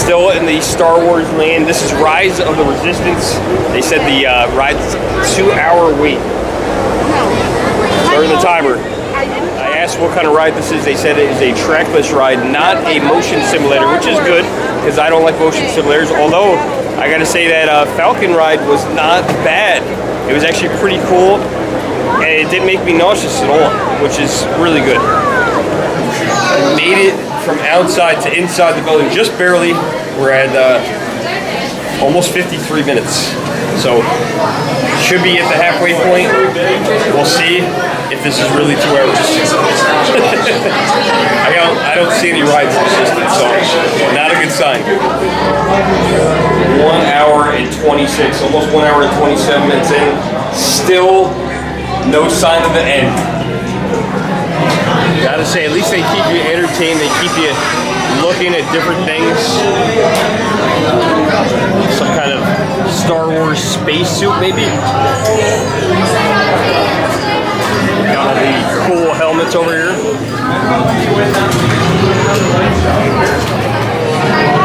Still in the Star Wars land. This is Rise of the Resistance. They said the ride's 2-hour wait. Starting the timer. I asked what kind of ride this is. They said it is a trackless ride, not a motion simulator, which is good because I don't like motion simulators. Although I got to say that Falcon ride was not bad. It was actually pretty cool, and it didn't make me nauseous at all, which is really good. I made it from outside to inside the building just barely. We're at almost 53 minutes. So should be at the halfway point. We'll see if this is really 2 hours. I don't see any rides resistant, so not a good sign. 1 hour and 26, almost 1 hour and 27 minutes in. Still no sign of the end. Gotta say, at least they keep you entertained. They keep you looking at different things. Some kind of Star Wars spacesuit, maybe. Got all the cool helmets over here.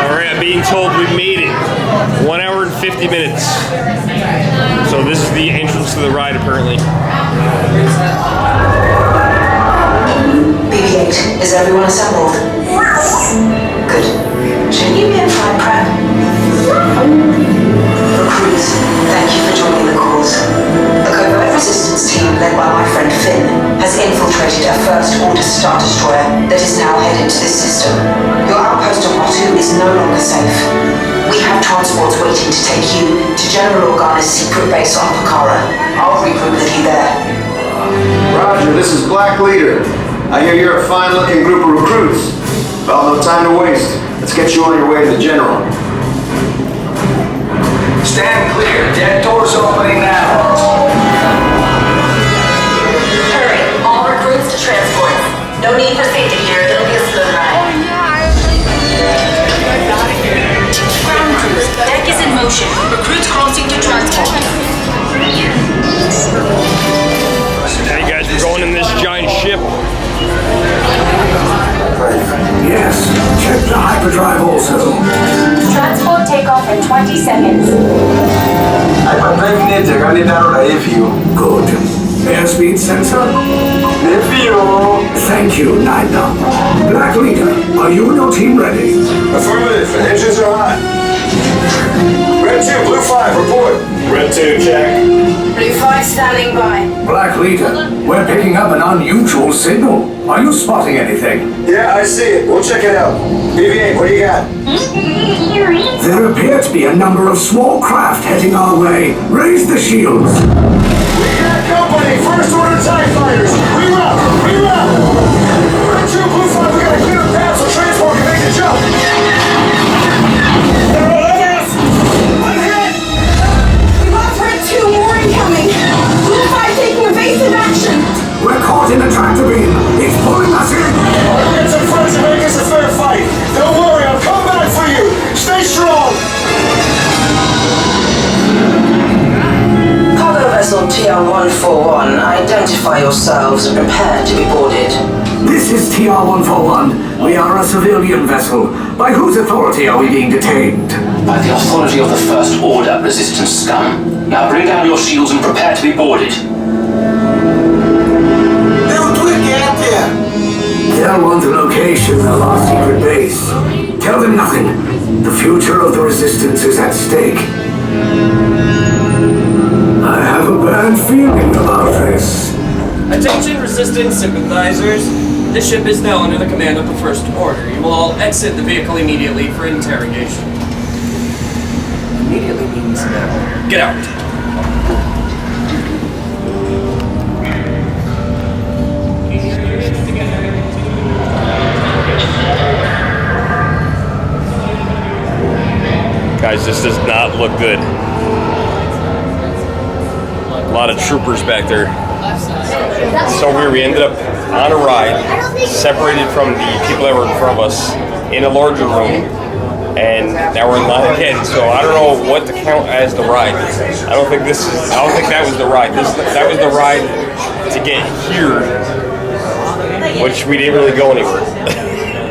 Alright, I'm being told we made it. 1 hour and 50 minutes. So this is the entrance to the ride, apparently. BB-8, is everyone assembled? Good. Should you be in flight prep? Recruits, thank you for joining the cause. The covert resistance team, led by my friend Finn, has infiltrated a First Order Star Destroyer that is now headed to this system. Your outpost on Batu is no longer safe. We have transports waiting to take you to General Organa's secret base on Pucara. I'll regroup with you there. Roger, this is Black Leader. I hear you're a fine-looking group of recruits. Well, no time to waste. Let's get you on your way to the General. Stand clear. Dead doors opening now. Hurry, all recruits to transport. No need for safety here. It'll be a smooth ride. Ground crews, deck is in motion. Recruits crossing to transport. Hey guys, we're going in this giant ship. Yes, check the hyperdrive also. Transport takeoff in 20 seconds. Hyperdrive network, I need that review. Good. Airspeed sensor? Review. Thank you, Nida. Black Leader, are you and your team ready? Affirmative, engines are hot. Red 2, Blue 5, report. Red 2, check. Blue 5 standing by. Black Leader, we're picking up an unusual signal. Are you spotting anything? Yeah, I see it. We'll check it out. BB-8, what do you got? There appear to be a number of small craft heading our way. Raise the shields. We got company, First Order TIE Fighters. Reroute, reroute. Red 2, Blue 5, we gotta clear the path so transport can make the jump. We're caught in a tractor beam. It's pulling us in. I'll get some friends and make this a fair fight. Don't worry, I'll come back for you. Stay strong. Cargo vessel TR-141, identify yourselves and prepare to be boarded. This is TR-141. We are a civilian vessel. By whose authority are we being detained? By the authority of the First Order resistance scum. Now bring down your shields and prepare to be boarded. They'll want the location of our secret base. Tell them nothing. The future of the Resistance is at stake. I have a bad feeling about this. Attention Resistance sympathizers. This ship is now under the command of the First Order. You will all exit the vehicle immediately for interrogation. Immediately means now. Get out. Guys, this does not look good. A lot of troopers back there. So weird, we ended up on a ride, separated from the people that were in front of us, in a larger room, and now we're in line again. So I don't know what to count as the ride. I don't think that was the ride. That was the ride to get here, which we didn't really go anywhere.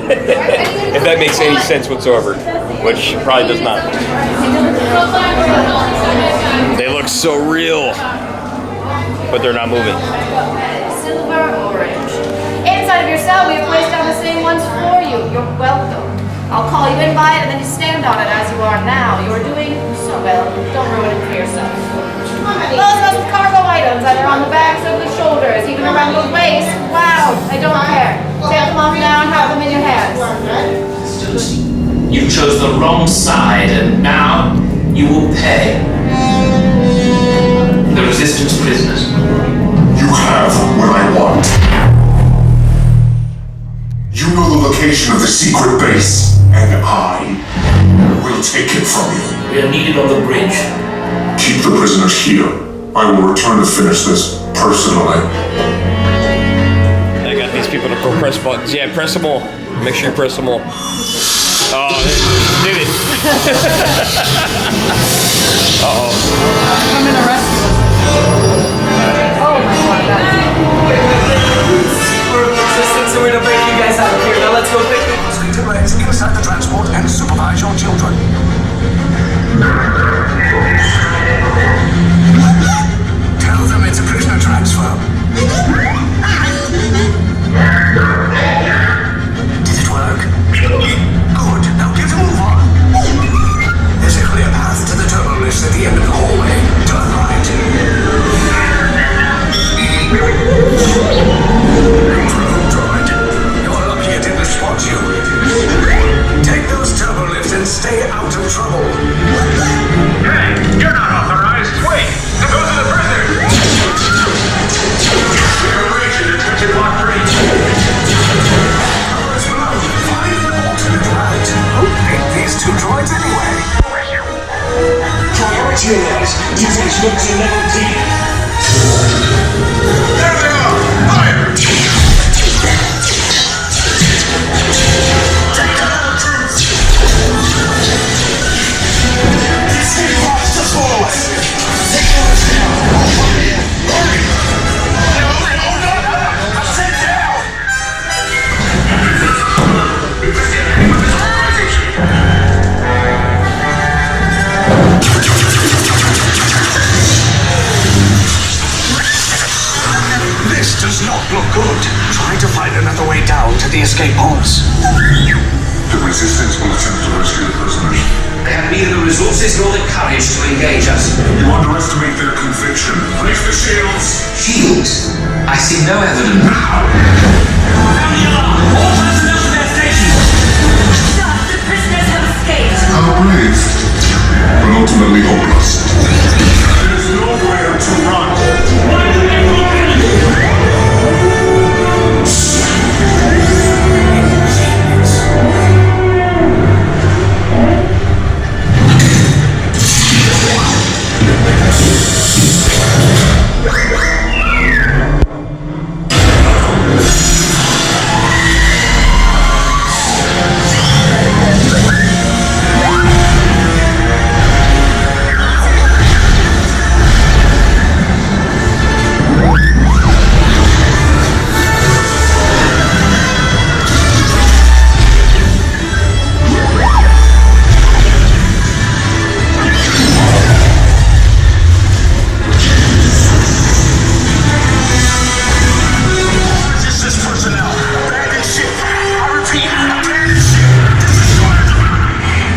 If that makes any sense whatsoever, which probably does not. They look so real, but they're not moving. Silver orange. Inside of your cell, we have placed down the same ones for you. You're welcome. I'll call you in by it and then you stand on it as you are now. You are doing so well. Don't ruin it for yourself. Those of us with cargo items, either on the backs or the shoulders, even around the waist. Wow, I don't care. Take them off now and have them in your hands. You chose the wrong side, and now you will pay. The resistance prisoners. You have what I want. You know the location of the secret base, and I will take it from you. We are needed on the bridge. Keep the prisoners here. I will return to finish this personally. I got these people to go press buttons. Yeah, press them all. Make sure you press them all. Oh, they did it. Uh-oh. I'm in a rescue. Oh my god, We're resistant, so we're gonna break you guys out of here. Now let's go quickly. Speak to Reds inside the transport and supervise your children. Tell them it's a prisoner transfer. Did it work? Good. Now get a move on. There's a clear path to the turbo lifts at the end of the hallway. Turn right. Drone droid. You're lucky it didn't spot you. Take those turbo lifts and stay out of trouble. Hey, you're not authorized. Wait, those are the prisoners. These two droids anyway. Priority alert. Defense looks in level D. There they are! Fire! Take them out, troops! Escape pods just follow us! Take those down! Hurry! No! I'm sent down! This does not look good. Try to find another way down to the escape pods. The resistance will attempt to rescue the prisoners. They have neither the resources nor the courage to engage us. You underestimate their conviction. Place the shields! Shields? I see no evidence. Now! The prisoners have escaped. How brave, but ultimately hopeless. There's nowhere to run.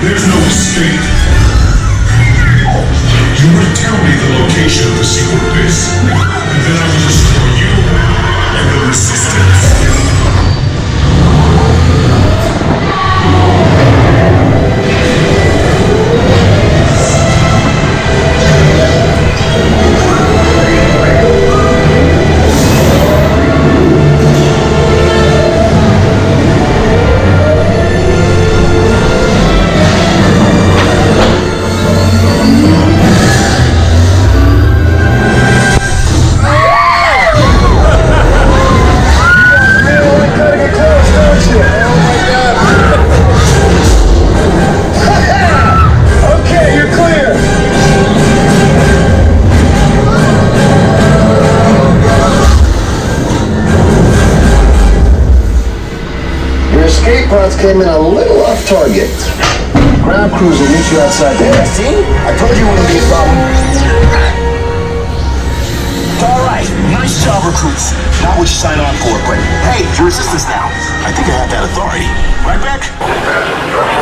There's no escape. You will tell me the location of the secret base, and then I will destroy you and the resistance. came in a little off target. Ground crews will meet you outside there. See? I told you it wouldn't be a problem. All right. Nice job, recruits. Not what you signed on for, but hey, you're resistance now. I think I have that authority. Right back?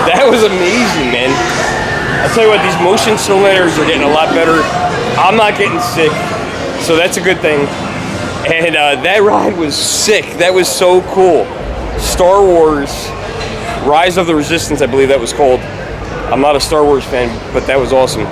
That was amazing, man. I'll tell you what, these motion simulators are getting a lot better. I'm not getting sick, so that's a good thing. And that ride was sick. That was so cool. Star Wars Rise of the Resistance, I believe that was called. I'm not a Star Wars fan, but that was awesome.